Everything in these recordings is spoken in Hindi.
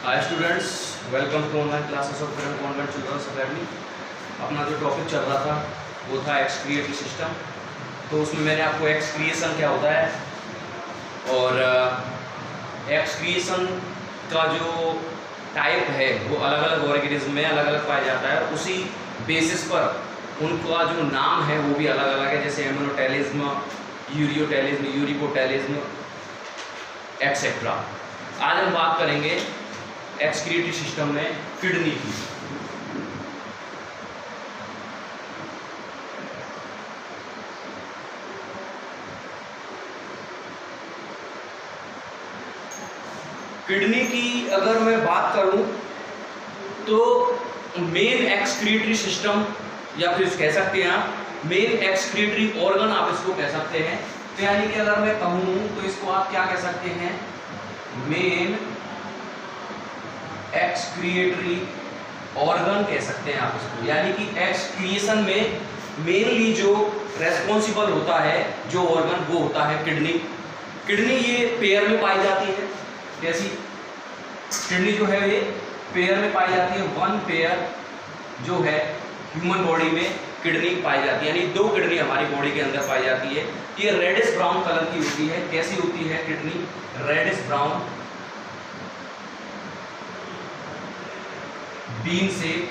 Hi students, welcome to online classes of current convent children's academy. अपना जो टॉपिक चल रहा था वो था एक्सक्रिएटरी सिस्टम। तो उसमें मैंने आपको एक्सक्रिएशन क्या होता है और एक्सक्रिएशन का जो टाइप है वो अलग अलग ऑर्गेनिज्म में अलग अलग पाया जाता है। उसी बेसिस पर उनका जो नाम है वो भी अलग अलग है, जैसे एमोनोटेलिज्म, यूरियोटेलिज्म, यूरिकोटेलिज्म एक्सेट्रा। आज हम बात करेंगे एक्सक्रिएटरी सिस्टम में किडनी की। किडनी की अगर मैं बात करूं तो मेन एक्सक्रिएटरी सिस्टम या फिर कह सकते हैं आप मेन एक्सक्रिएटरी ऑर्गन आप इसको कह सकते हैं। तो यानी कि अगर मैं कहूं तो इसको आप क्या कह सकते हैं, मेन एक्सक्रिएटरी ऑर्गन कह सकते हैं आप इसको। यानी कि एक्सक्रिएशन में मेनली जो रेस्पॉन्सिबल होता है जो ऑर्गन वो होता है किडनी। किडनी ये पेयर में पाई जाती है। कैसी किडनी जो है ये पेयर में पाई जाती है। वन पेयर जो है ह्यूमन बॉडी में किडनी पाई जाती है, यानी दो किडनी हमारी बॉडी के अंदर पाई जाती है। ये रेडिश ब्राउन कलर की होती है। कैसी होती है kidney? Reddish brown, bean shape,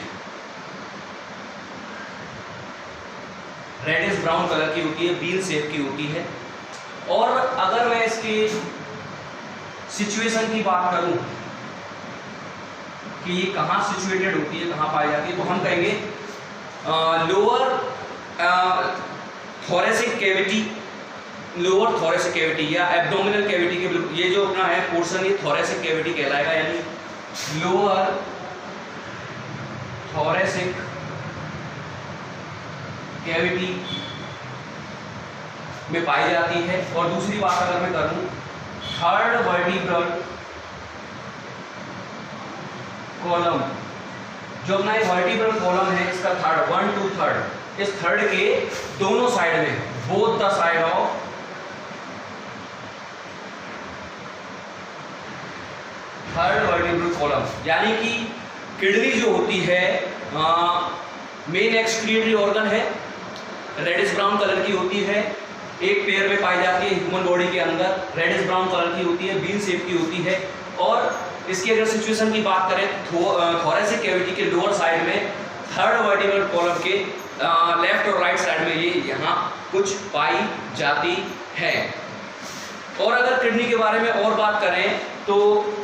reddish brown colour की होती है, बीन शेप की होती है। और अगर मैं इसके सिचुएशन की बात करूं कि ये कहाँ सिचुएटेड होती है, कहाँ पाई जाती है, तो हम कहेंगे lower thoracic cavity, lower thoracic cavity या एब्डोमिनल कैविटी के बिल्कुल ये जो अपना है पोर्शन ये थोरेसिक कैविटी कहलाएगा, यानी लोअर थोरेसिक कैविटी में पाई जाती है। और दूसरी बात अगर मैं करूं, थर्ड वर्टिब्रल कॉलम, जो अपना एक वर्टिब्रल कॉलम है इसका थर्ड 1 to 3, इस थर्ड के दोनों साइड में, both the side of third vertebral column, यानी कि किडनी जो होती है मेन एक्सक्रिएटरी ऑर्गन है, रेडिश ब्राउन कलर की होती है, एक पेयर में पाई जाती है ह्यूमन बॉडी के अंदर, रेडिश ब्राउन कलर की होती है, बीन शेप की होती है। और इसकी अगर सिचुएशन की बात करें थोरेसिक कैविटी के लोअर साइड में थर्ड वर्टिब्रल कॉलम के लेफ्ट और राइट साइड में ये यहाँ कुछ पाई जाती है। और अगर किडनी के बारे में और बात करें तो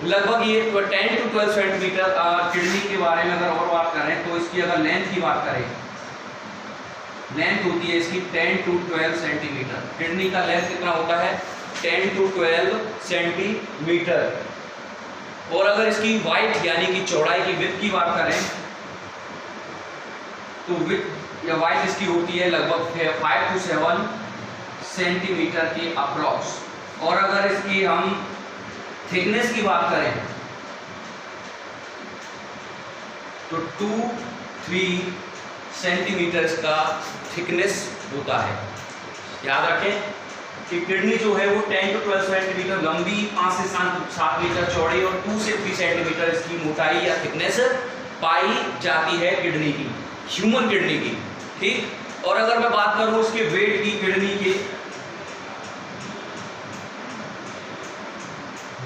लगभग ये 10 to 12 सेंटीमीटर किडनी के बारे में अगर और बात करें तो इसकी अगर लेंथ की बात करें, लेंथ होती है इसकी 10 to 12 सेंटीमीटर। किडनी का लेंथ कितना होता है? 10 to 12 सेंटीमीटर। और अगर इसकी वाइड यानी कि चौड़ाई की विड्थ की बात करें तो विड्थ या वाइड इसकी होती है लगभग 5 to 7 सेंटीमीटर के अप्रॉक्स। और अगर इसकी हम थिकनेस की बात करें तो 2-3 सेंटीमीटर का थिकनेस होता है। याद रखें कि किडनी जो है वो 10 to 12 सेंटीमीटर लंबी, 5 से 7 मीटर चौड़ी और 2 से 3 सेंटीमीटर इसकी मोटाई या थिकनेस पाई जाती है किडनी की, ह्यूमन किडनी की। ठीक। और अगर मैं बात करूं उसके वेट की, किडनी के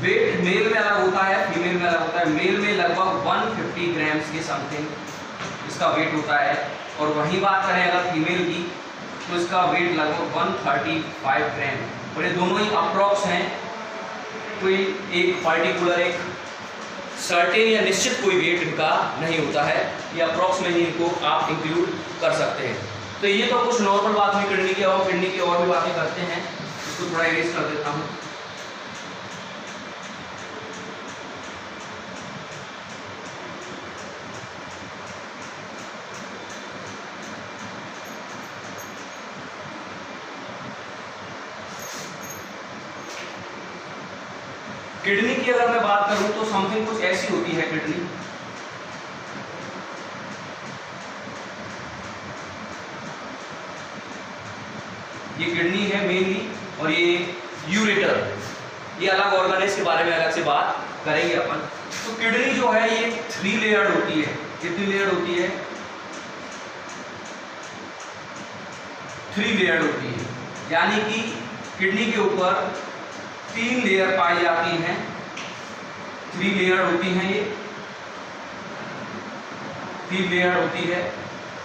वेट मेल में अलग होता है, फीमेल में अलग होता है। मेल में लगभग 150 ग्राम्स के समथिंग इसका वेट होता है, और वहीं बात करें अगर फीमेल की तो इसका वेट लगभग 135 ग्राम। और ये दोनों ही अप्रॉक्स हैं, कोई एक पर्टिकुलर एक सर्टेन या निश्चित कोई वेट इनका नहीं होता है, ये अप्रॉक्स में ही इनको आप इंक्लूड कर सकते हैं। तो ये तो कुछ नॉर्मल बात हुई किडनी की, और किडनी की और भी बातें करते हैं, इसको थोड़ा इरेज कर देता हूँ। किडनी की अगर मैं बात करूं तो समथिंग कुछ ऐसी होती है किडनी। ये किडनी है मेनली, और ये यूरेटर ये अलग ऑर्गन है, इसके बारे में अलग से बात करेंगे अपन। तो किडनी जो है ये 3 लेयर्ड होती है। कितनी लेयर्ड होती है? 3 लेयर्ड होती है, यानी कि किडनी के ऊपर 3 लेयर पाई जाती हैं। 3 लेयर होती हैं ये, 3 लेयर होती है,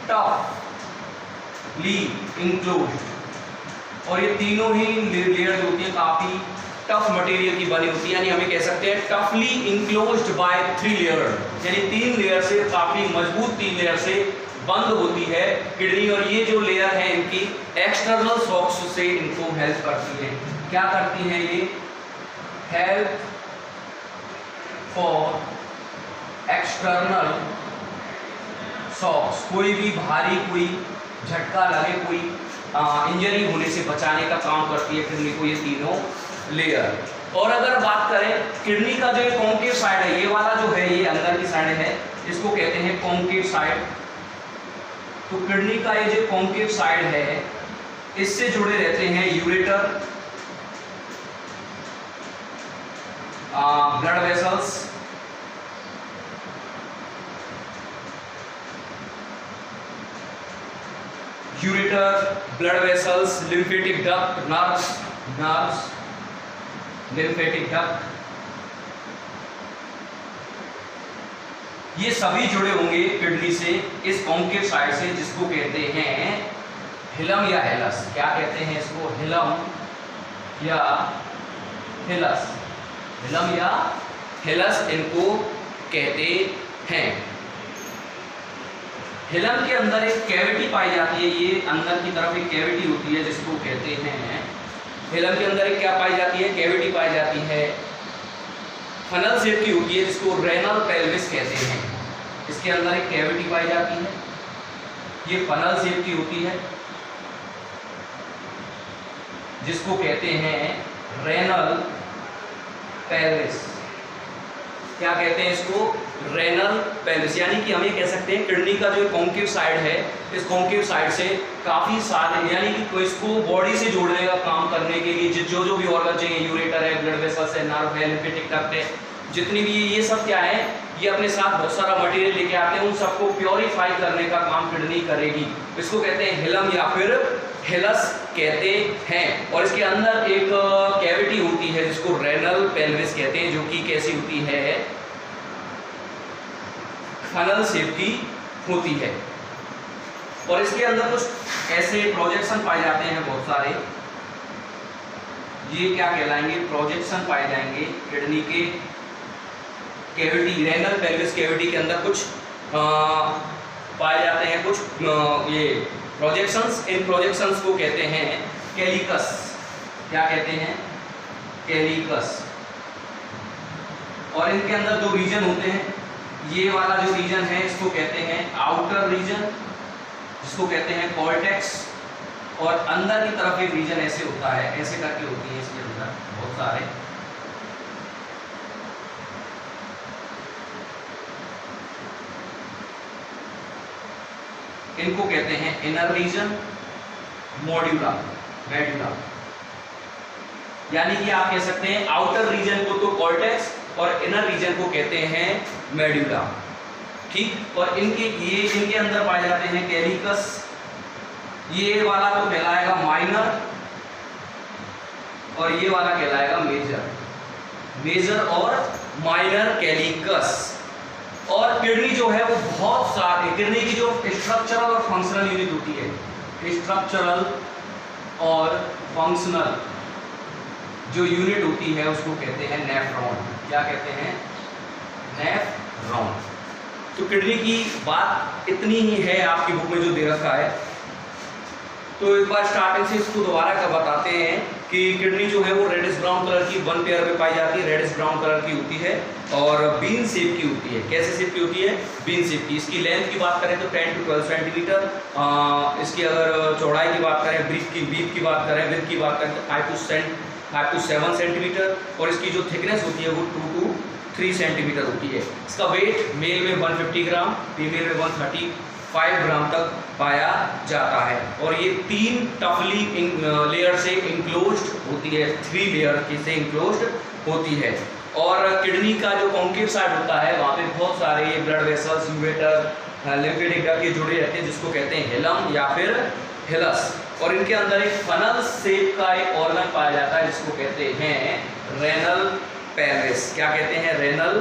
टफली इंक्लोज्ड। और ये तीनों ही लेयर्स होती हैं काफी टफ मटेरियल की बनी होती है, यानी हमें कह सकते हैं टफली इंक्लोज्ड बाय 3 लेयर, यानी 3 लेयर से, काफी मजबूत 3 लेयर से बंद होती है किडनी। और ये जो लेयर है इनकी एक्सटर्नल सॉक्स से इनको हेल्प करती है। क्या करती है ये? हेल्प फॉर एक्सटर्नल सॉक्स, कोई भी भारी, कोई झटका लगे, कोई इंजरी होने से बचाने का काम करती है किडनी को ये तीनों लेयर। और अगर बात करें किडनी का जो कॉन्केव साइड है, ये वाला जो है ये अंदर की साइड है, इसको कहते हैं कॉन्केव साइड। तो किडनी का ये जो कॉन्केव साइड है इससे जुड़े रहते हैं ureter, blood vessels, ureter, blood vessels, lymphatic duct, nerves, lymphatic duct, ये सभी जुड़े होंगे किडनी से इस कॉन्केव साइड से, जिसको कहते हैं हिलम या हेलस। क्या कहते हैं इसको? हिलम या हेलस, हिलम या हेलस इनको कहते हैं। हिलम के अंदर एक कैविटी पाई जाती है, ये अंदर की तरफ एक कैविटी होती है जिसको कहते हैं, हिलम के अंदर एक क्या पाई जाती है? कैविटी पाई जाती है, फनल शेप की होती है, जिसको रेनल पेल्विस कहते हैं। इसके अंदर एक कैविटी पाई जाती है, ये फनल शेप की होती है, जिसको कहते हैं रेनल पेल्विस। क्या कहते हैं इसको? Renal pelvis. यानी कि हम ये कह सकते हैं किडनी का जो कॉन्केव साइड है, इस कॉन्केव साइड से काफी सारे, यानी कि इसको बॉडी से जोड़ने का काम करने के लिए जो जो भी ऑर्गन चाहिए, यूरेटर है, ब्लड वेसल्स है, नर्व है, लिम्फेटिक डक्ट है, जितनी भी ये सब क्या है, ये अपने साथ बहुत सारा मटेरियल लेके आते हैं, उन सबको प्योरीफाई करने का काम किडनी करेगी। इसको कहते हैं हिलम या फिर हेलस कहते हैं। और इसके अंदर एक कैविटी होती है जिसको रेनल पेल्विस कहते हैं, जो कि कैसी होती है? फनल शेप की होती है। और इसके अंदर कुछ ऐसे प्रोजेक्शन पाए जाते हैं बहुत सारे, ये क्या कहलाएंगे? प्रोजेक्शन पाए जाएंगे किडनी के कैविटी, रेनल पेल्विस कैविटी के अंदर कुछ पाए जाते हैं कुछ ये प्रोजेक्शंस। इन प्रोजेक्शंस को कहते हैं कैलिकस। क्या कहते हैं? कैलिकस। और इनके अंदर दो रीजन होते हैं, ये वाला जो रीजन है इसको कहते हैं आउटर रीजन, जिसको कहते हैं कॉर्टेक्स, और अंदर की तरफ एक रीजन ऐसे होता है, ऐसे करके होती है इसके अंदर बहुत सारे, इनको कहते हैं इनर रीजन, मॉड्यूला, मेडुला। यानी कि आप कह सकते हैं आउटर रीजन को तो कॉर्टेक्स और इनर रीजन को कहते हैं मेडुला। ठीक। और इनके अंदर पाए जाते हैं कैलिकस। ये वाला तो कहलाएगा माइनर और ये वाला कहलाएगा मेजर। मेजर और माइनर कैलिकस। और किडनी जो है वो बहुत सारे, किडनी की जो स्ट्रक्चरल और फंक्शनल यूनिट होती है, स्ट्रक्चरल और फंक्शनल जो यूनिट होती है उसको कहते हैं नेफ्रॉन। क्या कहते हैं? नेफ्रॉन। तो किडनी की बात इतनी ही है आपकी बुक में जो दे रखा है। तो एक बार स्टार्टिंग से इसको दोबारा का बताते हैं कि किडनी जो है वो रेडिश ब्राउन कलर की वन पेयर में पाई जाती है, रेडिश ब्राउन कलर की होती है और बीन शेप की होती है। कैसे शेप की होती है? बीन शेप की। इसकी लेंथ की बात करें तो 10 to 12 सेंटीमीटर। इसकी अगर चौड़ाई की बात करें, ब्रीथ की बात करें, विड्थ की बात करें तो 5 to 7 सेंटीमीटर। और इसकी जो थिकनेस होती है वो 2 to 3 सेंटीमीटर होती है। इसका वेट मेल में 150 ग्राम, फीमेल में 135 ग्राम तक पाया जाता है। और ये 3 टफली लेयर से इंक्लोज्ड होती है, 3 लेयर से इंक्लोज्ड होती है। और किडनी का जो कॉन्केव साइड होता है वहाँ पे बहुत सारे ब्लड वेसल्स, यूवेटर, लिम्फेटिक डक्ट ये जुड़े रहते हैं, जिसको कहते हैं हिलम या फिर हिलस। और इनके अंदर एक फनल शेप का एक ऑर्गन पाया जाता है जिसको कहते हैं रेनल पेल्विस। क्या कहते हैं? Renal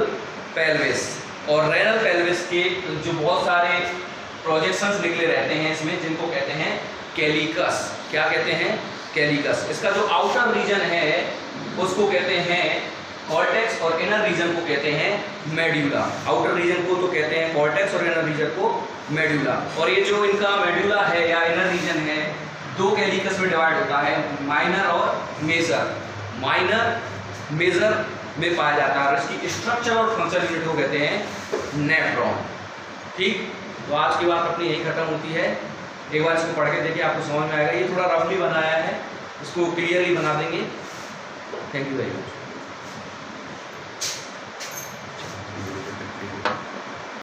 pelvis. और रेनल पेल्विस के जो बहुत सारे प्रोजेक्शंस निकले रहते हैं इसमें, जिनको कहते हैं कैलिकस। क्या कहते हैं? कैलिकस। इसका जो आउटर रीजन है उसको कहते हैं कॉर्टेक्स और इनर रीजन को कहते हैं मेड्यूला। आउटर रीजन को तो कहते हैं कॉर्टेक्स और इनर रीजन को मेड्यूला। और ये जो इनका मेड्यूला है या इनर रीजन है, दो कैलिकस में डिवाइड होता है, माइनर और मेजर। माइनर मेजर में पाया जाता है और इसकी स्ट्रक्चर और फंक्शन यूनिट को कहते हैं नेफ्रॉन। ठीक, तो आज की बात अपनी यही खत्म होती है। एक बार इसको पढ़ के देखिए, आपको समझ में आएगा। ये थोड़ा रफली बनाया है, इसको क्लियरली बना देंगे। Thank you very much.